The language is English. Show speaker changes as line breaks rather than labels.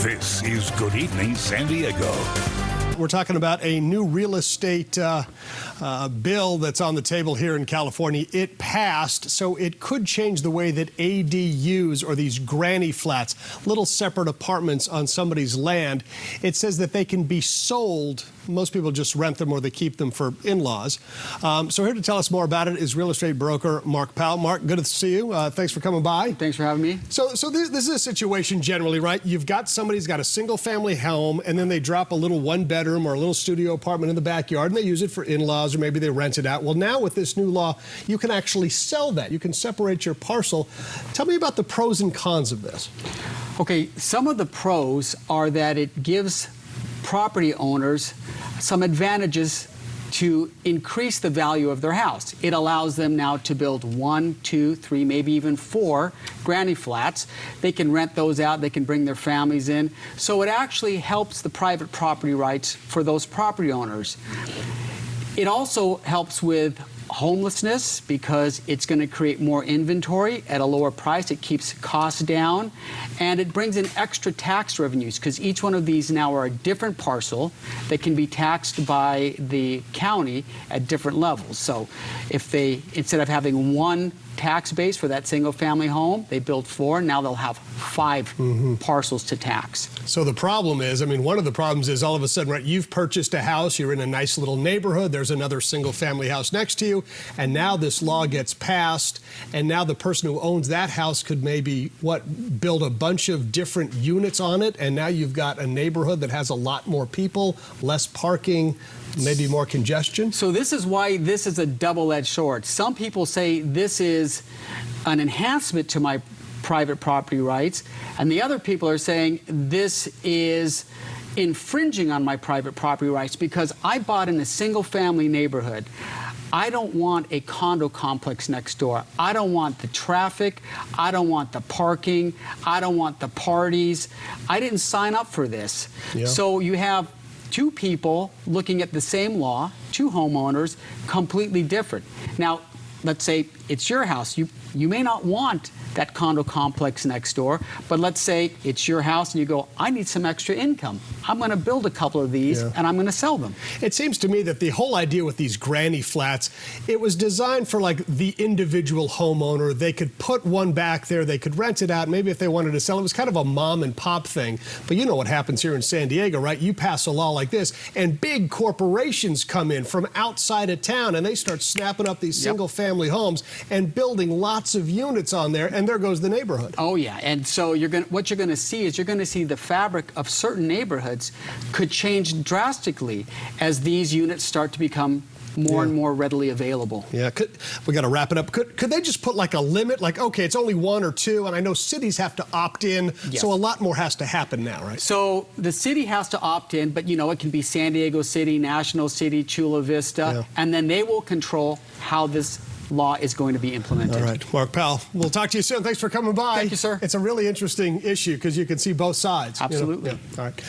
This is Good Evening San Diego.
We're talking about a new real estate bill that's on the table here in California. It passed, so it could change the way that ADUs, or these granny flats, little separate apartments on somebody's land, it says that they can be sold. Most people just rent them or they keep them for in-laws. So here to tell us more about it is real estate broker Mark Powell. Mark, good to see you. Thanks for coming by.
Thanks for having me.
So this is a situation generally, right? You've got somebody's got a single-family home, and then they drop a little one-bedroom or a little studio apartment in the backyard, and they use it for in-laws, or maybe they rent it out. Well, now with this new law, you can actually sell that. You can separate your parcel. Tell me about the pros and cons of this.
Okay, some of the pros are that it gives property owners some advantages to increase the value of their house. It allows them now to build 1, 2, 3, maybe even 4 granny flats. They can rent those out, they can bring their families in. So it actually helps the private property rights for those property owners. It also helps with homelessness because it's going to create more inventory at a lower price. It keeps costs down, and it brings in extra tax revenues because each one of these now are a different parcel that can be taxed by the county at different levels. So if they, instead of having one tax base for that single family home, they build 4, now they'll have 5 parcels to tax.
So the problem is, I mean, one of the problems is all of a sudden, right, you've purchased a house, you're in a nice little neighborhood, there's another single family house next to you, and now this law gets passed, and now the person who owns that house could maybe, build a bunch of different units on it, and now you've got a neighborhood that has a lot more people, less parking, maybe more congestion?
So this is why this is a double-edged sword. Some people say this is an enhancement to my private property rights, and the other people are saying this is infringing on my private property rights because I bought in a single-family neighborhood. I don't want a condo complex next door. I don't want the traffic. I don't want the parking. I don't want the parties. I didn't sign up for this. Yeah. So you have 2 people looking at the same law, 2 homeowners, completely different. Now, let's say it's your house. You may not want that condo complex next door, but let's say it's your house and you go, I need some extra income. I'm going to build a couple of these and I'm going to sell them.
It seems to me that the whole idea with these granny flats, it was designed for like the individual homeowner. They could put one back there, they could rent it out. Maybe if they wanted to sell it was kind of a mom and pop thing. But you know what happens here in San Diego, right? You pass a law like this and big corporations come in from outside of town and they start snapping up these single family homes and building lots of units on there, and there goes the neighborhood.
Oh yeah, and so what you're going to see is you're going to see the fabric of certain neighborhoods could change drastically as these units start to become more and more readily available.
Yeah, we got to wrap it up. Could they just put like a limit, like, okay, it's only 1 or 2, and I know cities have to opt in, so a lot more has to happen now, right?
So the city has to opt in, but you know, it can be San Diego City, National City, Chula Vista, and then they will control how this law is going to be implemented.
All right, Mark Powell, we'll talk to you soon. Thanks for coming by.
Thank you, sir.
It's a really interesting issue because you can see both sides.
Absolutely.
You know? All right.